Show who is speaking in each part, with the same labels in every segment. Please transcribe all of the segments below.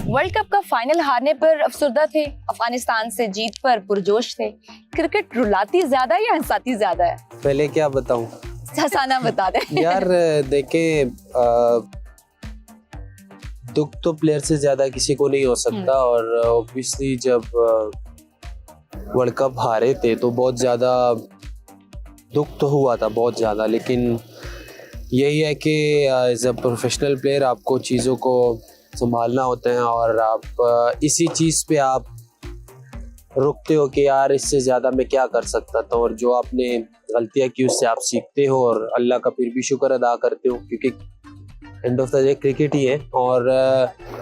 Speaker 1: World cup का final हारने पर अफसरदा थे, अफगानिस्तान से जीत पर पुरजोश थे। क्रिकेट रुलाती ज्यादा या हंसाती ज्यादा है?
Speaker 2: पहले क्या बताऊं?
Speaker 1: हंसाना बता दे।
Speaker 2: यार देखे, दुख तो प्लेयर से ज्यादा किसी को नहीं हो सकता। और ऑब्वियसली जब वर्ल्ड कप हारे थे तो बहुत ज्यादा दुख तो हुआ था, बहुत ज्यादा। लेकिन यही है कि एज अ प्रोफेशनल प्लेयर आपको चीज़ों को संभालना होता है और आप इसी चीज़ पे आप रुकते हो कि यार इससे ज़्यादा मैं क्या कर सकता था। और जो आपने गलतियाँ की उससे आप सीखते हो और अल्लाह का फिर भी शुक्र अदा करते हो, क्योंकि end of the day cricket ही है। और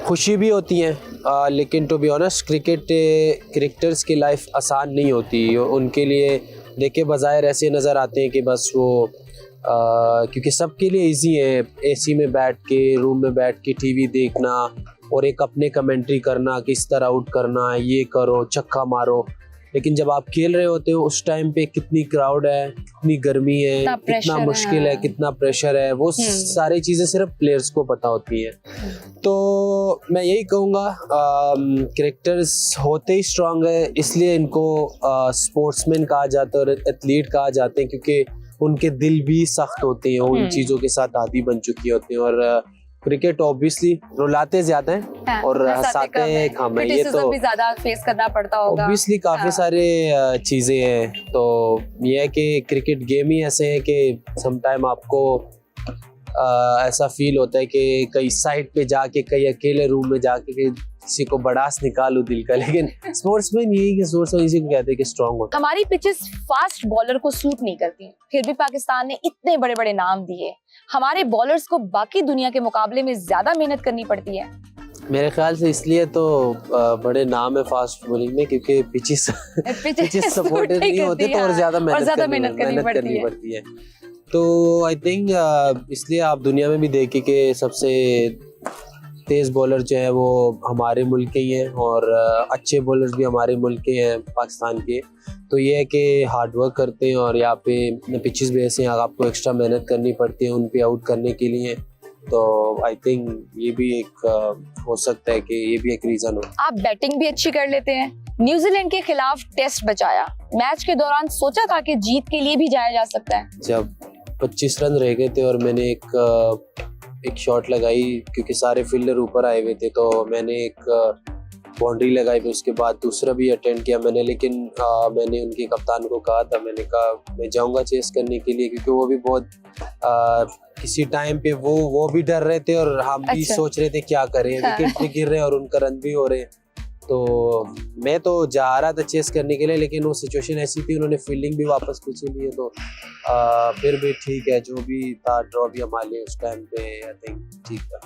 Speaker 2: खुशी भी होती है, लेकिन टू बी ऑनेस्ट क्रिकेटर्स की लाइफ आसान नहीं होती। उनके लिए देखे बज़ाहिर ऐसे नज़र आते हैं कि बस वो क्योंकि सबके लिए इजी है एसी में बैठ के, रूम में बैठ के टीवी देखना और एक अपने कमेंट्री करना, किस तरह आउट करना, ये करो, छक्का मारो। लेकिन जब आप खेल रहे होते हो उस टाइम पे कितनी क्राउड है, कितनी गर्मी है, कितना मुश्किल है, कितना प्रेशर है, वो सारी चीज़ें सिर्फ प्लेयर्स को पता होती है। तो मैं यही कहूँगा, क्रिकेटर्स होते ही स्ट्रांग है, इसलिए इनको स्पोर्ट्समैन कहा जाता है और एथलीट कहा जाते हैं, क्योंकि उनके दिल भी सख्त होते हैं, उन चीज़ों के साथ आदी बन चुकी होती हैं। और क्रिकेट ऑब्वियसली रुलाते ज्यादा हैं और हंसाते कम है। ये तो
Speaker 1: भी ज्यादा फेस करना पड़ता होगा
Speaker 2: ऑब्वियसली, काफी सारे चीजें हैं। तो ये है कि क्रिकेट गेम ही ऐसे है कि समटाइम आपको ऐसा फील होता है कि कई साइड पे जाके, कई अकेले रूम में जाके किसी को बड़ास निकालू दिल का। लेकिन स्पोर्ट्समैन यही कि स्पोर्ट्समैन इसी को कहते हैं कि स्ट्रांग होता है।
Speaker 1: हमारी पिचेस फास्ट बॉलर को सूट नहीं करती, फिर भी पाकिस्तान ने इतने बड़े बड़े नाम दिए। हमारे बॉलर्स को बाकी दुनिया के मुकाबले में ज्यादा मेहनत करनी पड़ती है।
Speaker 2: मेरे ख्याल से इसलिए तो बड़े नाम है फास्ट बॉलिंग में, क्योंकि पिचेस सपोर्टेड नहीं होते तो और ज्यादा मेहनत करनी पड़ती है। तो आई थिंक इसलिए आप दुनिया में भी देखें कि सबसे तेज़ बॉलर जो है वो हमारे मुल्क के ही हैं और अच्छे बॉलर्स भी हमारे मुल्क के हैं, पाकिस्तान के। तो ये है कि हार्ड वर्क करते हैं और यहाँ पे पिचेस भी ऐसे हैं, आपको एक्स्ट्रा मेहनत करनी पड़ती है उन पे आउट करने के लिए। तो आई थिंक ये भी एक हो सकता है कि ये भी एक रीज़न हो।
Speaker 1: आप बैटिंग भी अच्छी कर लेते हैं। न्यूजीलैंड के खिलाफ टेस्ट बचाया, मैच के दौरान सोचा था कि जीत के लिए भी जाया जा सकता है।
Speaker 2: जब 25 रन रह गए थे और मैंने एक शॉट लगाई, क्योंकि सारे फील्डर ऊपर आए हुए थे, तो मैंने एक बाउंड्री लगाई, फिर उसके बाद दूसरा भी अटेंड किया मैंने। लेकिन मैंने उनके कप्तान को कहा था, मैंने कहा मैं जाऊंगा चेस करने के लिए, क्योंकि वो भी बहुत किसी टाइम पे वो भी डर रहे थे और हम भी सोच रहे थे क्या करें, विकेट भी गिर रहे हैं और उनका रन भी हो रहे हैं। तो मैं तो जा रहा था चेस करने के लिए, लेकिन वो सिचुएशन ऐसी थी, उन्होंने फील्डिंग भी वापस पीछे ली है। तो फिर भी ठीक है, जो भी था ड्रॉ भी हमारे लिए उस टाइम पे आई थिंक ठीक था।